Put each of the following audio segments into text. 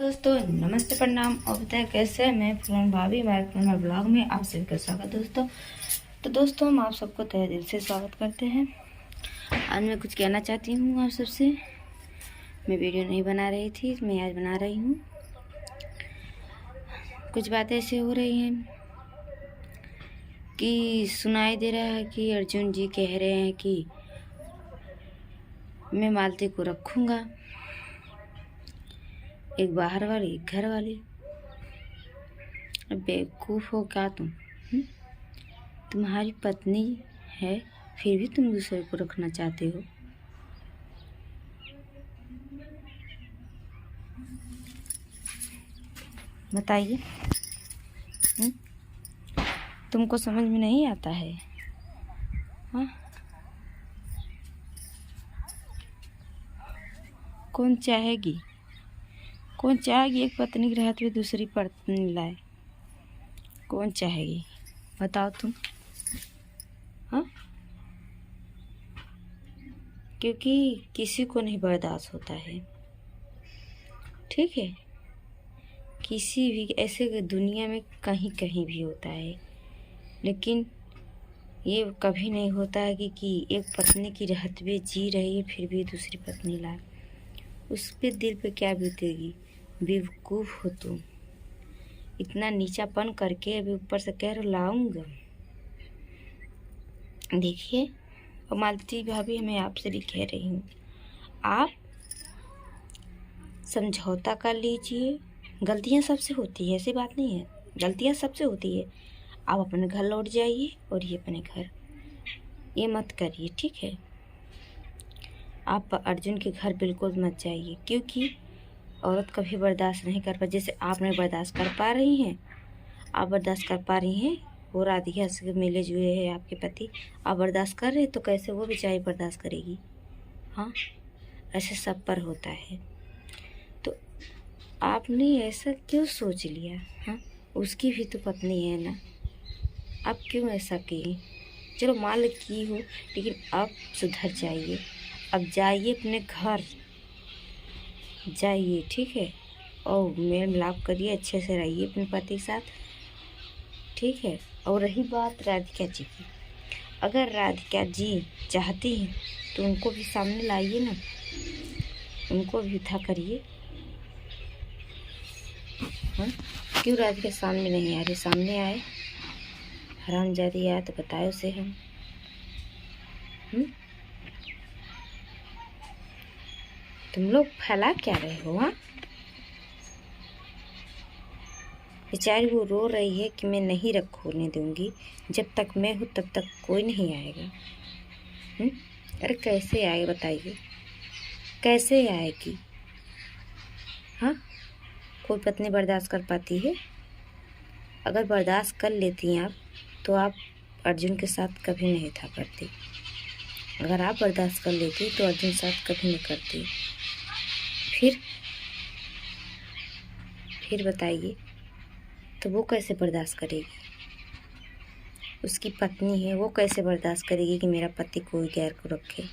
दोस्तों, नमस्ते, प्रणाम। और बताएं कैसे हैं? मैं फुलन भाभी हमारे फुलन ब्लॉग में आप सभी का स्वागत दोस्तों। तो दोस्तों, हम आप सबको तहे दिल से स्वागत करते हैं। आज मैं कुछ कहना चाहती हूँ आप सबसे। मैं वीडियो नहीं बना रही थी, मैं आज बना रही हूँ। कुछ बातें ऐसे हो रही हैं कि सुनाई दे रहा है कि अर्जुन जी कह रहे हैं कि मैं मालती को रखूँगा, एक बाहर वाली एक घर वाली। बेवकूफ़ हो क्या तुम? तुम्हारी पत्नी है, फिर भी तुम दूसरे को रखना चाहते हो। बताइए, तुमको समझ में नहीं आता है? हाँ, कौन चाहेगी एक पत्नी के रहते हुए दूसरी पत्नी लाए? कौन चाहेगी? बताओ तुम। हाँ, क्योंकि किसी को नहीं बर्दाश्त होता है, ठीक है? किसी भी ऐसे दुनिया में कहीं कहीं भी होता है, लेकिन ये कभी नहीं होता है कि एक पत्नी की रहते हुए जी रही है फिर भी दूसरी पत्नी लाए। उस पे दिल पे क्या बीतेगी? बेवकूफ़ हो तुम। इतना नीचापन करके अभी ऊपर से कह रहे लाऊंगा। देखिए, और मालती भाभी, मैं आपसे भी कह रही हूँ, आप समझौता कर लीजिए। गलतियाँ सबसे होती है, ऐसी बात नहीं है, गलतियाँ सबसे होती है। आप अपने घर लौट जाइए और ये अपने घर, ये मत करिए, ठीक है? आप अर्जुन के घर बिल्कुल मत जाइए, क्योंकि औरत कभी बर्दाश्त नहीं कर पा। जैसे आपने बर्दाश्त कर पा रही हैं, आप बर्दाश्त कर पा रही हैं, वो राधिका से मिले जुले हैं आपके पति, आप बर्दाश्त कर रहे हैं, तो कैसे वो बेचारी बर्दाश्त करेगी? हाँ, ऐसे सब पर होता है। तो आपने ऐसा क्यों सोच लिया? हाँ, उसकी भी तो पत्नी है ना, आप क्यों ऐसा किए? चलो मान लो की हो, लेकिन अब सुधर जाइए। अब जाइए अपने घर, जाइए, ठीक है? और मेल मिलाप करिए, अच्छे से रहिए अपने पति के साथ, ठीक है? और रही बात राधिका जी की, अगर राधिका जी चाहती हैं तो उनको भी सामने लाइए ना, उनको भी उठा करिए। हाँ, क्यों राधिका सामने नहीं आ रही? सामने आए, हरामजादी आए तो बताए उसे हम। तुम लोग फैला क्या रहे हो? हाँ, बेचारी वो रो रही है कि मैं नहीं रखने दूंगी, जब तक मैं हूँ तब तक कोई नहीं आएगा। अरे कैसे आए बताइए, कैसे आएगी? हाँ, कोई पत्नी बर्दाश्त कर पाती है? अगर बर्दाश्त कर लेती हैं आप, तो आप अर्जुन के साथ कभी नहीं था करती। अगर आप बर्दाश्त कर लेती तो अर्जुन के साथ कभी नहीं करती। फिर बताइए, तो वो कैसे बर्दाश्त करेगी? उसकी पत्नी है, वो कैसे बर्दाश्त करेगी कि मेरा पति कोई गैर को रखे?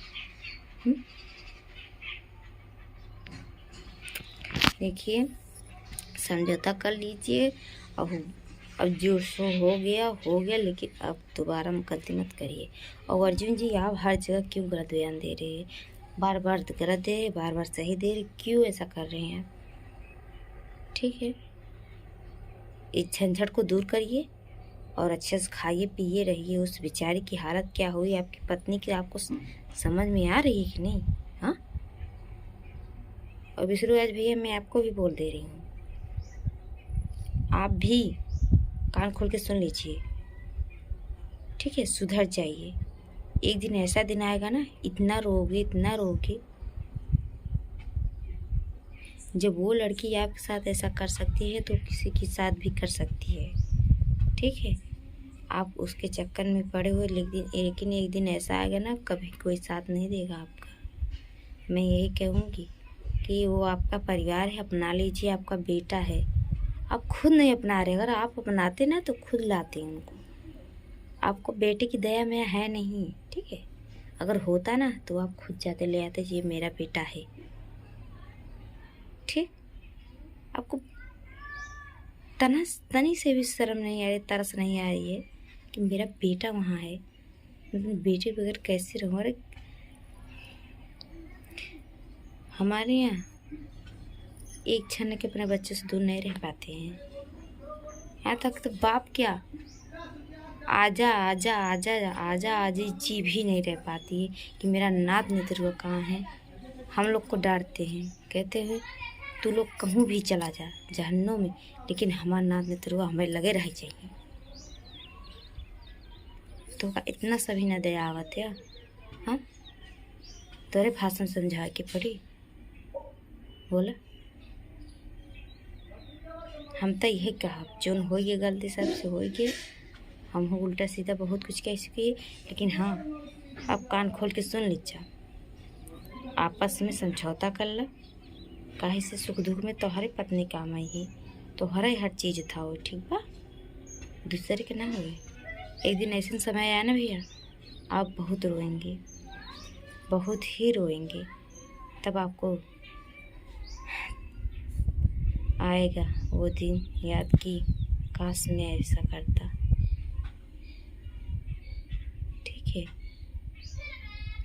देखिए, समझौता कर लीजिए। अब जो सो हो गया, लेकिन अब दोबारा गलती मत करिए। और अर्जुन जी, आप हर जगह क्यों गलत बयान दे रहे हैं? बार बार गलत दे रहे, बार बार सही दे रहे, क्यों ऐसा कर रहे हैं? ठीक है, इस झंझट को दूर करिए और अच्छे से खाइए पिए रहिए। उस बेचारी की हालत क्या हुई आपकी पत्नी की, आपको समझ में आ रही है कि नहीं? हाँ, और विष्णुराज भैया, मैं आपको भी बोल दे रही हूँ, आप भी कान खोल के सुन लीजिए, ठीक है? सुधर जाइए। एक दिन ऐसा दिन आएगा ना, इतना रोगे, जब वो लड़की आपके साथ ऐसा कर सकती है तो किसी के साथ भी कर सकती है, ठीक है? आप उसके चक्कर में पड़े हुए, लेकिन एक दिन ऐसा आएगा ना, कभी कोई साथ नहीं देगा आपका। मैं यही कहूँगी कि वो आपका परिवार है, अपना लीजिए, आपका बेटा है। आप खुद नहीं अपना रहे, अगर आप अपनाते ना तो खुद लाते उनको। आपको बेटे की दया में है नहीं, ठीक है? अगर होता ना तो आप खुद जाते ले आते, ये मेरा बेटा है, ठीक? आप तनी से भी शर्म नहीं आ रही, तरस नहीं आ रही है कि मेरा बेटा वहाँ है, मैं बेटे बगैर कैसे रहूँ। अरे हमारे यहाँ एक क्षण के अपने बच्चे से दूर नहीं रह पाते हैं। यहाँ तक तो बाप क्या, आजा आजा आजा आजा आजी जी भी नहीं रह पाती है कि मेरा नात नेतरुआ कहाँ है। हम लोग को डांटते हैं, कहते हैं तू लोग कहूँ भी चला जा जहन्नुम में, लेकिन हमारा नात नेतरुआ हमें लगे रह चाहिए। तो का इतना सभी न दया आवत है। हाँ, तोरे भाषण समझा के पड़ी बोला। हम तो यही कहा जोन हो गए गलती सबसे हो गए, हम हो उल्टा सीधा बहुत कुछ कह चुकी है, लेकिन हाँ अब कान खोल के सुन लीजा, आपस में समझौता कर ला। काहे से सुख दुख में तोहरे पत्नी काम आई है, तोहरा हर चीज़ था वो, ठीक बा, दूसरे के ना हुए। एक दिन ऐसा समय आया ना भैया, आप बहुत रोएंगे, बहुत ही रोएंगे, तब आपको आएगा वो दिन याद की काश मैं ऐसा करता। ठीक है,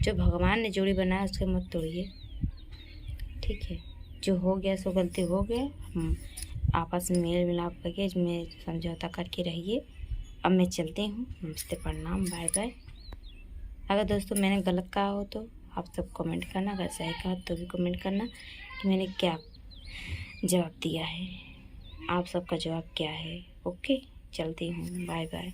जो भगवान ने जोड़ी बनाया उसके मत तोड़िए। ठीक है, जो हो गया सो गलती हो गया, हम आपस में मेल मिलाप करके मैं समझौता करके रहिए। अब मैं चलती हूँ, नमस्ते प्रणाम बाय बाय। अगर दोस्तों मैंने गलत कहा हो तो आप सब कमेंट करना, अगर सही कहा तो भी कमेंट करना कि मैंने क्या जवाब दिया है, आप सबका जवाब क्या है। ओके, चलती हूँ, बाय बाय।